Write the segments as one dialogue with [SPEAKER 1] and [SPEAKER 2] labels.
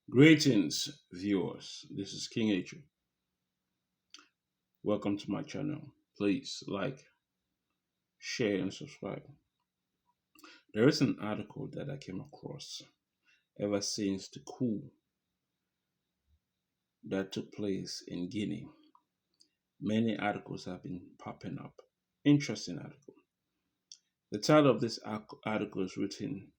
[SPEAKER 1] Greetings, viewers. This is King H. Welcome to my channel. Please like, share, and subscribe. There is an article that I came across ever since the coup that took place in Guinea. Many articles have been popping up. Interesting article. The title of this article is written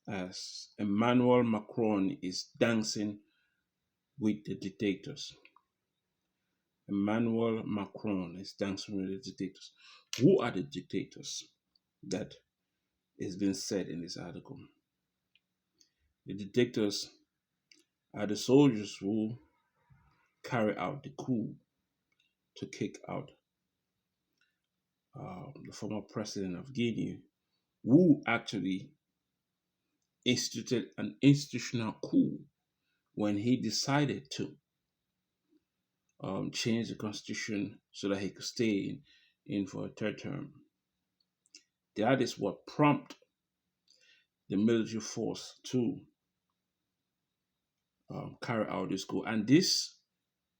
[SPEAKER 1] as Emmanuel Macron is dancing with the dictators. Emmanuel Macron is dancing with the dictators. Who are the dictators that is being said in this article? The dictators are the soldiers who carry out the coup to kick out the former president of Guinea, who actually instituted an institutional coup when he decided to change the constitution so that he could stay in for a third term. That is what prompted the military force to carry out this coup. And this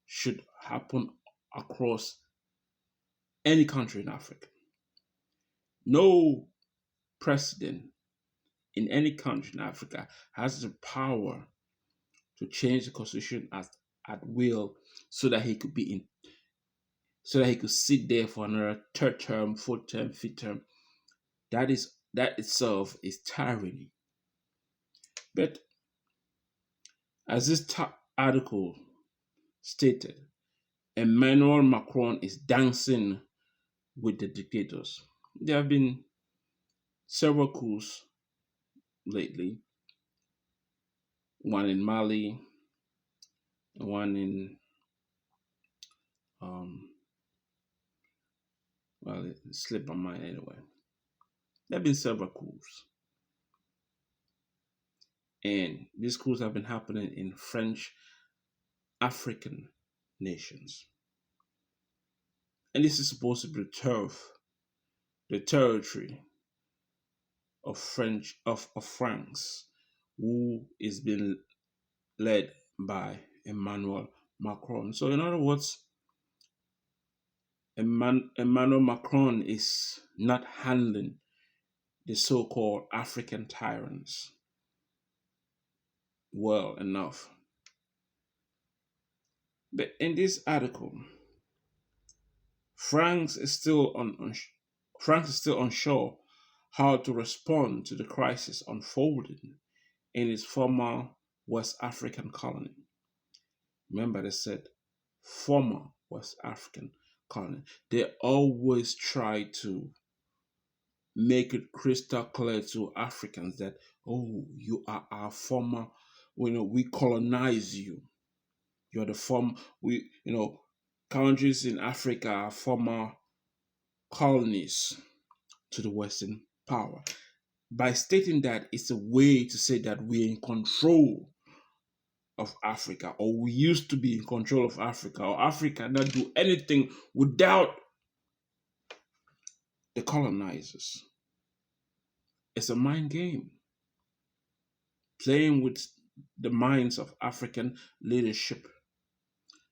[SPEAKER 1] should happen across any country in Africa. No president in any country in Africa has the power to change the constitution at will so that he could so that he could sit there for another third term, fourth term, fifth term. That itself is tyranny. But as this article stated, Emmanuel Macron is dancing with the dictators. There have been several coups lately, one in Mali, one in well, it slipped my mind anyway. There have been several coups, and these coups have been happening in French African nations, and this is supposed to be the territory of France, who is being led by Emmanuel Macron. So, in other words, Emmanuel Macron is not handling the so-called African tyrants well enough. But in this article, France is still unsure how to respond to the crisis unfolding in its former West African colony. Remember, they said former West African colony. They always try to make it crystal clear to Africans that, oh, you are our former, we colonize you. You're the countries in Africa are former colonies to the Western power. By stating that, it's a way to say that we're in control of Africa, or we used to be in control of Africa, or Africa not do anything without the colonizers. It's a mind game, playing with the minds of African leadership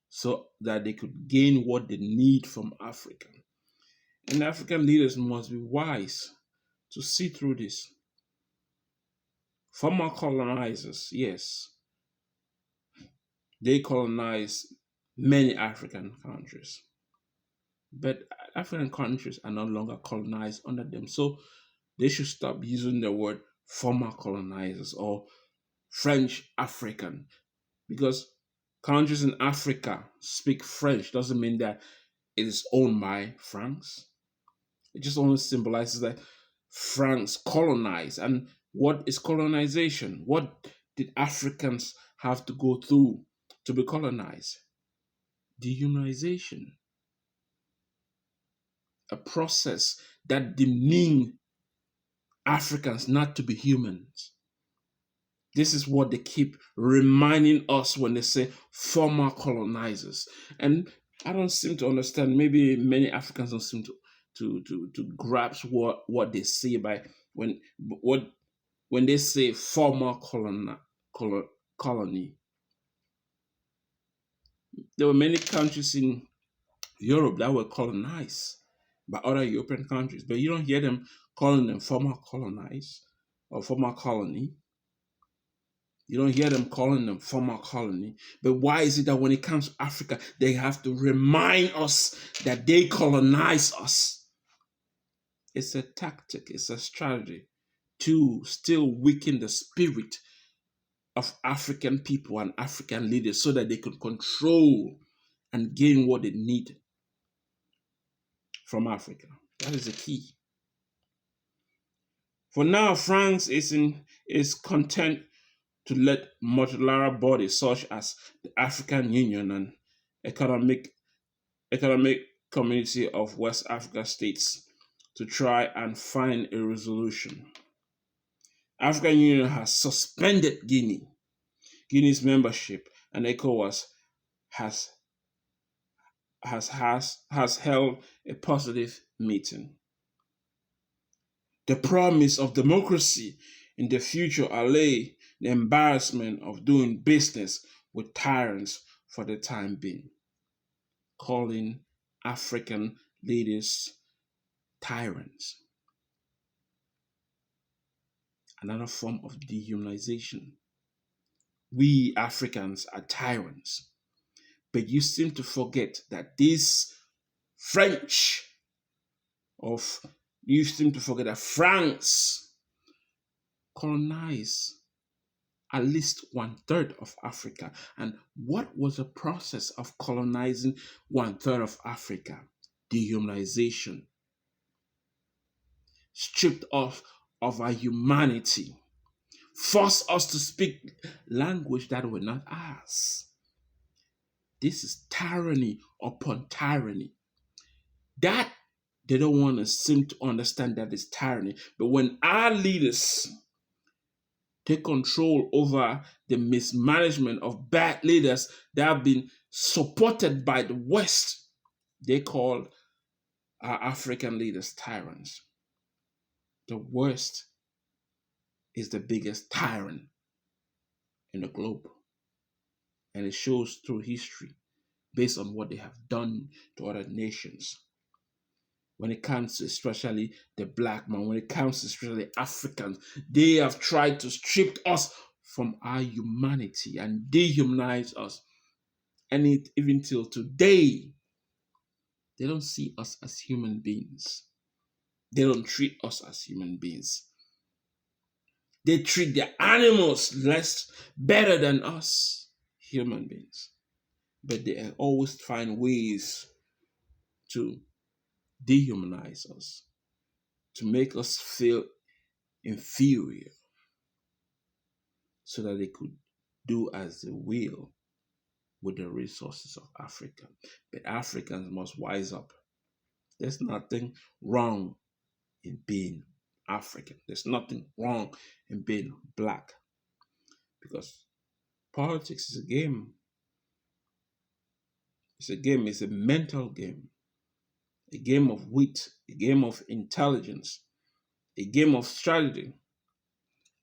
[SPEAKER 1] so that they could gain what they need from Africa. And African leaders must be wise to see through this. Former colonizers, yes, they colonized many African countries, but African countries are no longer colonized under them. So they should stop using the word former colonizers or French African, because countries in Africa speak French doesn't mean that it is owned by France. It just only symbolizes that France colonized. And what is colonization? What did Africans have to go through to be colonized? Dehumanization. A process that demeaned Africans not to be humans. This is what they keep reminding us when they say former colonizers. And I don't seem to understand. Maybe many Africans don't seem to grasp what they say by when they say former colony. There were many countries in Europe that were colonized by other European countries, but you don't hear them calling them former colonized or former colony. You don't hear them calling them former colony. But why is it that when it comes to Africa, they have to remind us that they colonized us? It's a tactic, it's a strategy to still weaken the spirit of African people and African leaders so that they could control and gain what they need from Africa. That is the key. For now, France is content to let multilateral bodies such as the African Union and Economic Community of West Africa States to try and find a resolution. African Union has suspended Guinea's membership, and ECOWAS has has held a positive meeting. The promise of democracy in the future allay the embarrassment of doing business with tyrants for the time being, calling African leaders tyrants. Another form of dehumanization. We Africans are tyrants, but you seem to forget that these French of you seem to forget that France colonized at least 1/3 of Africa. And what was the process of colonizing 1/3 of Africa? Dehumanization. Stripped off of our humanity. Forced us to speak language that were not ours. This is tyranny upon tyranny. That they don't want to seem to understand that it's tyranny. But when our leaders take control over the mismanagement of bad leaders that have been supported by the West, they call our African leaders tyrants. The West is the biggest tyrant in the globe. And it shows through history based on what they have done to other nations. When it comes to especially the black man, when it comes to especially Africans, they have tried to strip us from our humanity and dehumanize us. And even till today, they don't see us as human beings. They don't treat us as human beings. They treat the animals less better than us human beings. But they always find ways to dehumanize us, to make us feel inferior, so that they could do as they will with the resources of Africa. But Africans must wise up. There's nothing wrong in being African. There's nothing wrong in being black. Because politics is a game. It's a game, it's a mental game. A game of wit, a game of intelligence, a game of strategy.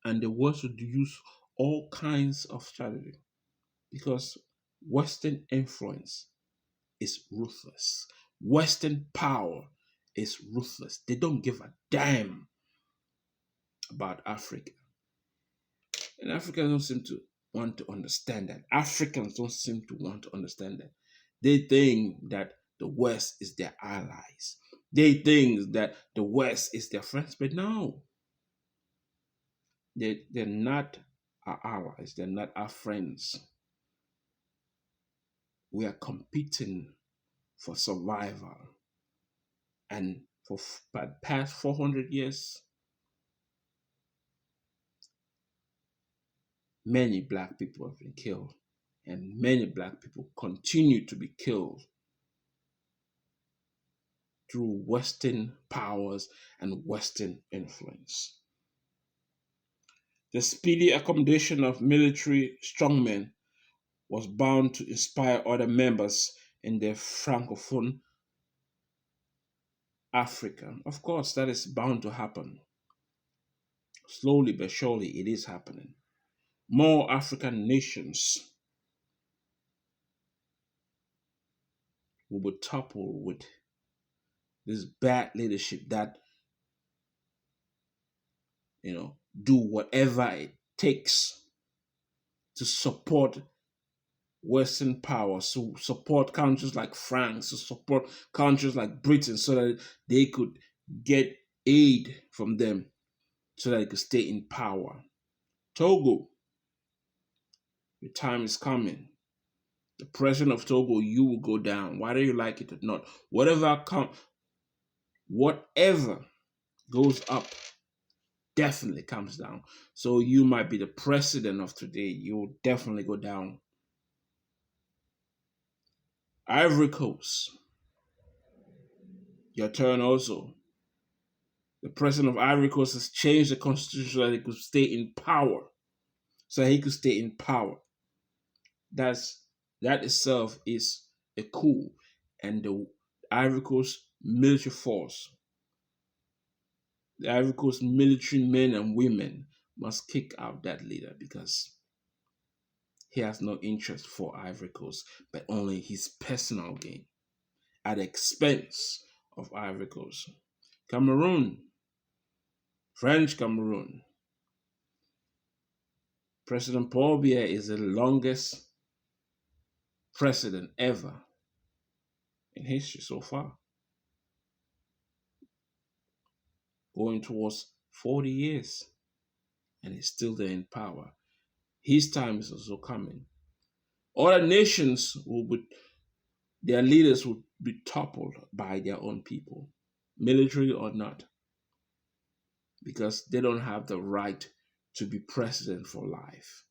[SPEAKER 1] And the world should use all kinds of strategy. Because Western influence is ruthless. Western power is ruthless. They don't give a damn about Africa. And Africans don't seem to want to understand that. Africans don't seem to want to understand that. They think that the West is their allies. They think that the West is their friends, but no. They're not our allies. They're not our friends. We are competing for survival. And for the past 400 years, many black people have been killed, and many black people continue to be killed through Western powers and Western influence. The speedy accommodation of military strongmen was bound to inspire other members in the Francophone Africa. Of course, that is bound to happen. Slowly but surely, it is happening. more African nations will be toppled with this bad leadership that, do whatever it takes to support Western power, to support countries like France, to support countries like Britain so that they could get aid from them so that they could stay in power. Togo, your time is coming. The president of Togo, you will go down, whether you like it or not. Whatever goes up definitely comes down. So you might be the president of today. You will definitely go down. Ivory Coast, your turn also. The president of Ivory Coast has changed the constitution so that he could stay in power. That itself is a coup, and the Ivory Coast military force, the Ivory Coast military men and women must kick out that leader because he has no interest for Ivory Coast, but only his personal gain at the expense of Ivory Coast. Cameroon, French Cameroon. President Paul Biya is the longest president ever in history so far, going towards 40 years, and he's still there in power. His time is also coming. Other nations their leaders will be toppled by their own people, military or not, because they don't have the right to be president for life.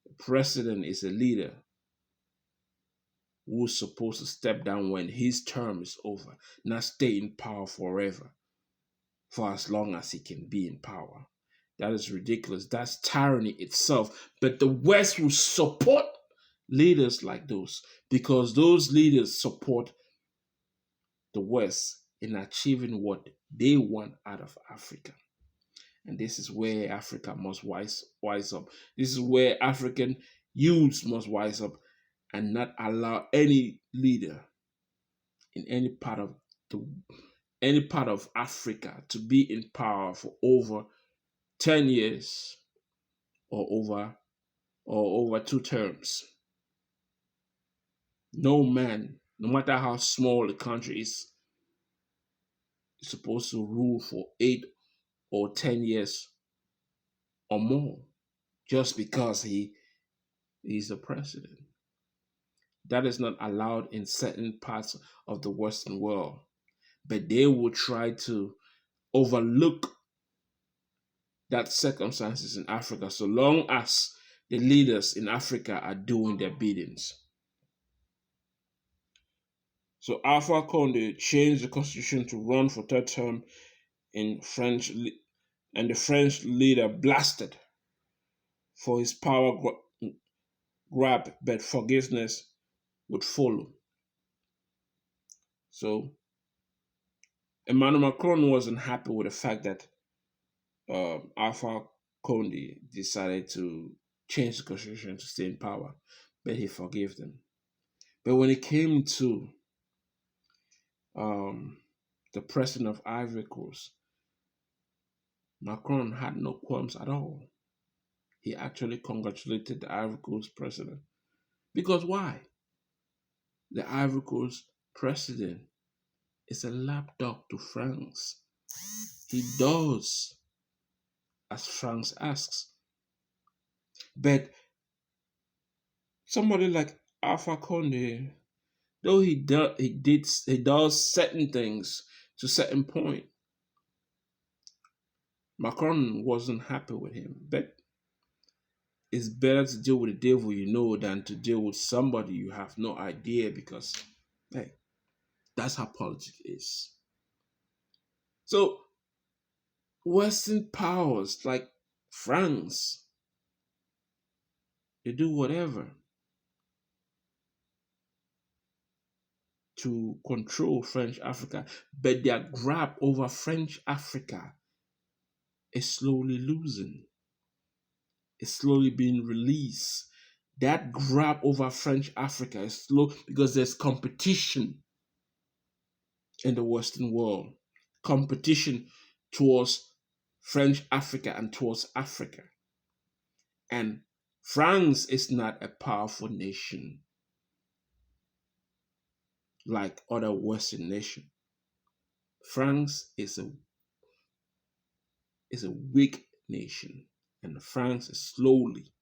[SPEAKER 1] The president is a leader who's supposed to step down when his term is over, not stay in power forever, for as long as he can be in power. That is ridiculous. That's tyranny itself. But the West will support leaders like those because those leaders support the West in achieving what they want out of Africa. And this is where Africa must wise up. This is where African youths must wise up and not allow any leader in any part of Africa to be in power for over 10 years or over 2 terms. No man, no matter how small the country is supposed to rule for 8 or 10 years or more just because he's the president. That is not allowed in certain parts of the Western world. But they will try to overlook that circumstances in Africa so long as the leaders in Africa are doing their biddings. So Alpha Conde changed the constitution to run for 3rd term in French, and the French leader blasted for his power grab, but forgiveness would follow. So Emmanuel Macron wasn't happy with the fact that Alpha Conde decided to change the constitution to stay in power, but he forgave them. But when it came to the president of Ivory Coast, Macron had no qualms at all. He actually congratulated the Ivory Coast president. Because why? The Ivory Coast president is a lapdog to France. He does as France asks. But somebody like Alpha Conde, though he does certain things to certain point, Macron wasn't happy with him. But it's better to deal with the devil you know than to deal with somebody you have no idea, because hey, that's how politics is. So Western powers like France, they do whatever to control French Africa, but their grab over French Africa is slowly losing. is slowly being released. That grab over French Africa is slow because there's competition in the Western world, competition towards French Africa and towards Africa. And France is not a powerful nation like other Western nations. France is a weak nation, and France is slowly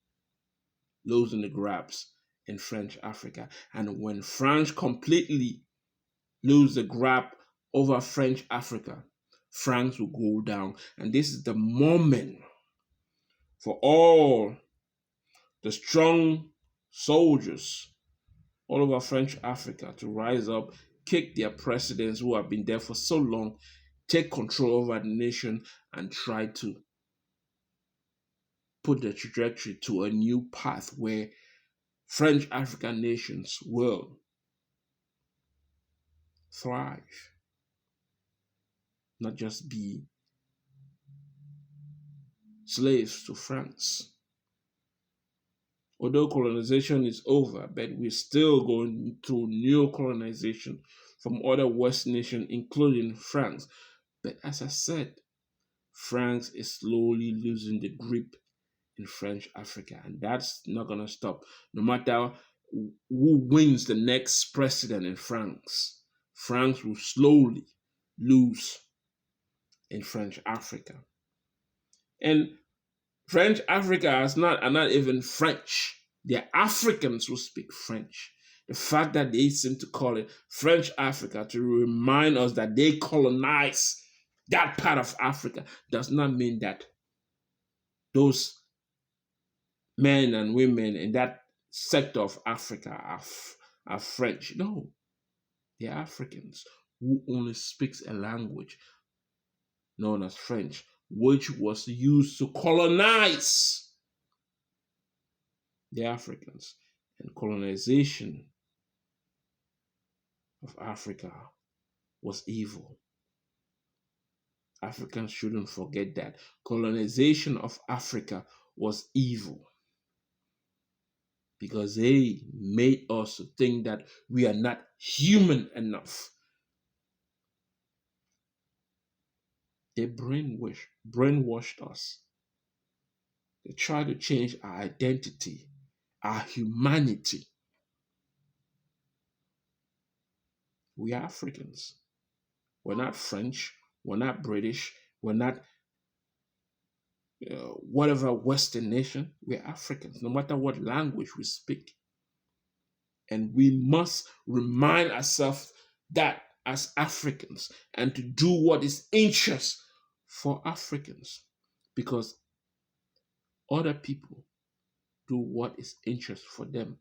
[SPEAKER 1] losing the grabs in French Africa. And when France completely lose the grab over French Africa, France will go down. And this is the moment for all the strong soldiers all over French Africa to rise up, kick their presidents who have been there for so long, take control over the nation, and try to put the trajectory to a new path where French African nations will thrive, not just be slaves to France. Although colonization is over, but we're still going through new colonization from other West nations, including France. But as I said, France is slowly losing the grip in French Africa, and that's not going to stop. No matter who wins the next president in France, France will slowly lose in French Africa. And French Africa are not even French. They're Africans who speak French. The fact that they seem to call it French Africa to remind us that they colonized that part of Africa does not mean that those men and women in that sector of Africa are French. No, they're Africans who only speaks a language known as French, which was used to colonize the Africans. And colonization of Africa was evil. Africans shouldn't forget that. Colonization of Africa was evil because they made us think that we are not human enough. They brainwashed us. They tried to change our identity, our humanity. We are Africans. We're not French. We're not British. We're not whatever Western nation. We're Africans, no matter what language we speak. And we must remind ourselves that as Africans and to do what is interest for Africans, because other people do what is interest for them.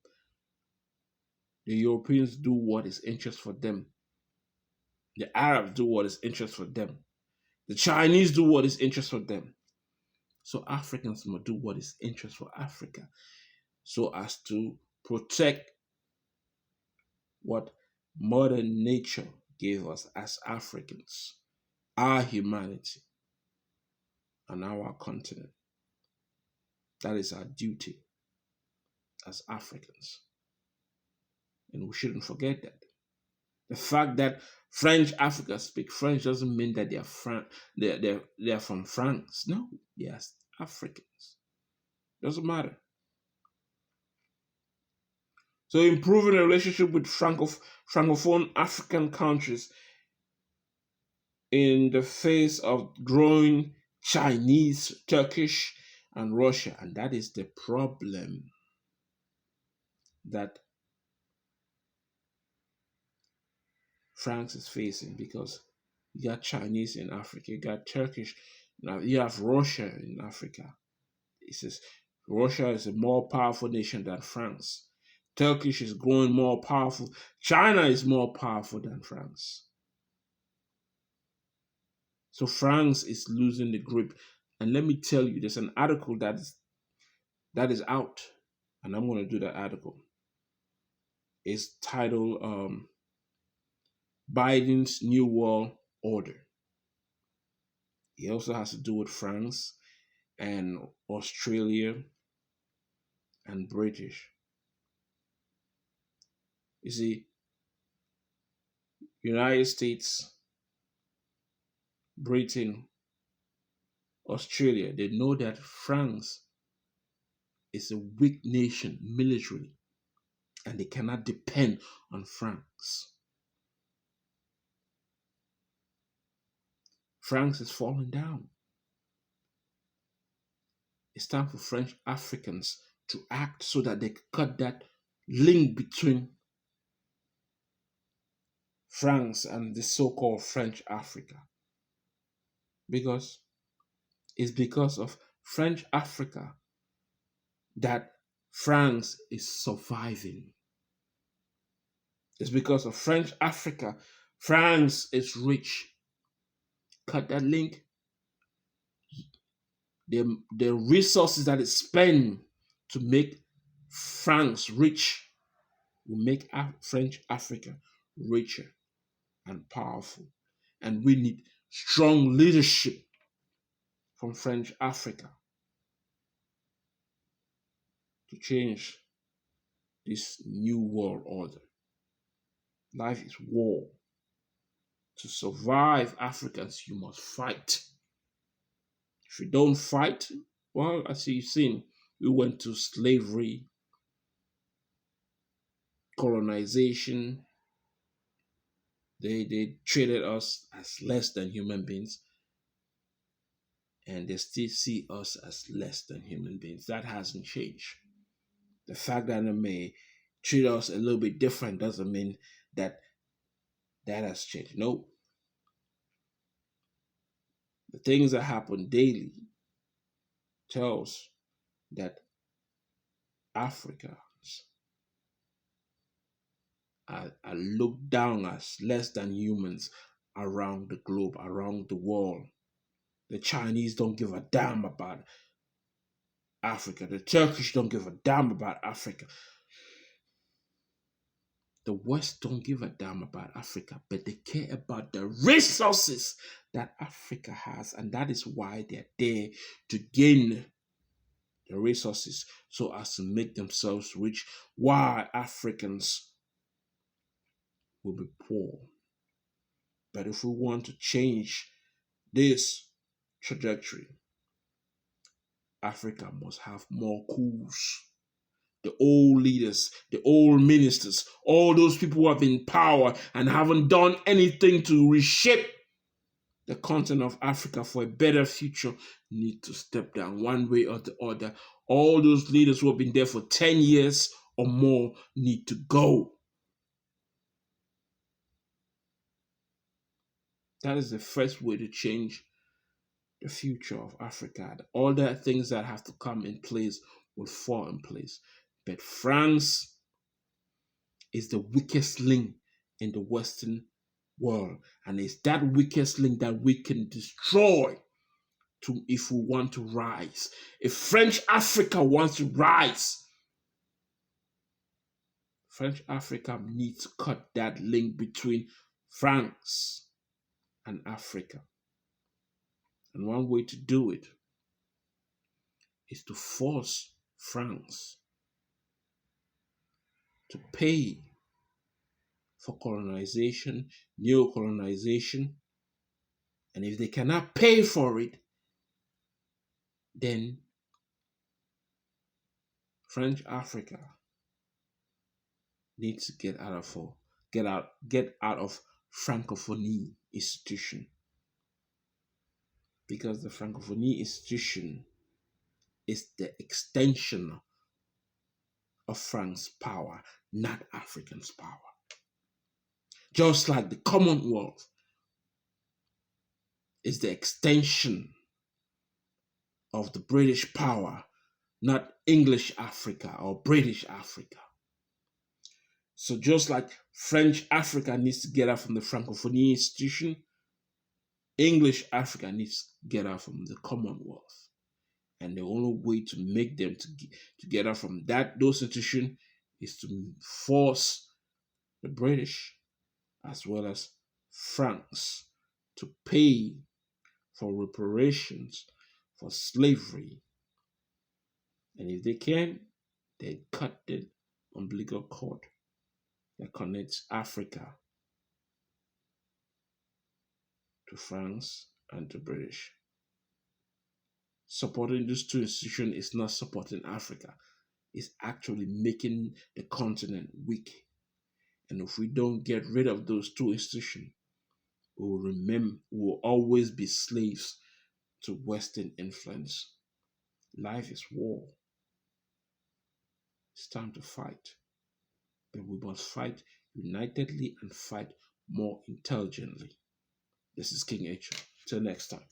[SPEAKER 1] The Europeans do what is interest for them. The Arabs do what is interest for them. The Chinese do what is interest for them. So Africans must do what is interest for Africa so as to protect what Mother Nature gave us as Africans, our humanity, and our continent. That is our duty as Africans. And we shouldn't forget that. The fact that French Africa speak French doesn't mean that they're from France. No, they are Africans. Doesn't matter. So improving the relationship with Francophone African countries in the face of growing Chinese, Turkish, and Russia. And that is the problem that France is facing, because you got Chinese in Africa, you got Turkish, now you have Russia in Africa. It says Russia is a more powerful nation than France. Turkish is growing more powerful. China is more powerful than France. So France is losing the grip. And let me tell you, there's an article that is out, and I'm going to do that article. It's titled Biden's New World Order. It also has to do with France and Australia and British. You see, United States, Britain, Australia, they know that France is a weak nation militarily, and they cannot depend on France. France is falling down. It's time for French Africans to act so that they can cut that link between France and the so-called French Africa. Because it's because of French Africa that France is surviving. It's because of French Africa, France is rich. Cut that link. The resources that it spends to make France rich will make French Africa richer and powerful. And we need strong leadership from French Africa to change this new world order. Life is war. To survive, Africans, you must fight. If you don't fight, well, as you've seen, we went to slavery, colonization. They treated us as less than human beings, and they still see us as less than human beings. That hasn't changed. The fact that they may treat us a little bit different doesn't mean that that has changed. No. The things that happen daily tells that Africans are looked down as less than humans around the globe, around the world. The Chinese don't give a damn about Africa. The Turkish don't give a damn about Africa. The West don't give a damn about Africa, but they care about the resources that Africa has, and that is why they're there to gain the resources so as to make themselves rich, while Africans will be poor. But if we want to change this trajectory, Africa must have more coups. The old leaders, the old ministers, all those people who have been in power and haven't done anything to reshape the continent of Africa for a better future need to step down one way or the other. All those leaders who have been there for 10 years or more need to go. That is the first way to change the future of Africa. All the things that have to come in place will fall in place. But France is the weakest link in the Western world. And it's that weakest link that we can destroy if we want to rise. If French Africa wants to rise, French Africa needs to cut that link between France and Africa. And one way to do it is to force France to pay for colonization, neo-colonization. And if they cannot pay for it, then French Africa needs to get out of Francophonie institution. Because the Francophonie institution is the extension of France's power, not Africans' power. Just like the Commonwealth is the extension of the British power, not English Africa or British Africa. So just like French Africa needs to get out from the Francophonie institution, English Africa needs to get out from the Commonwealth. And the only way to make them to get out from those institutions is to force the British as well as France to pay for reparations for slavery. And if they can, They cut the umbilical cord that connects Africa to France and to British. Supporting these two institutions is not supporting Africa. It's actually making the continent weak. And if we don't get rid of those two institutions, we will always be slaves to Western influence. Life is war. It's time to fight. But we must fight unitedly and fight more intelligently. This is King H. Till next time.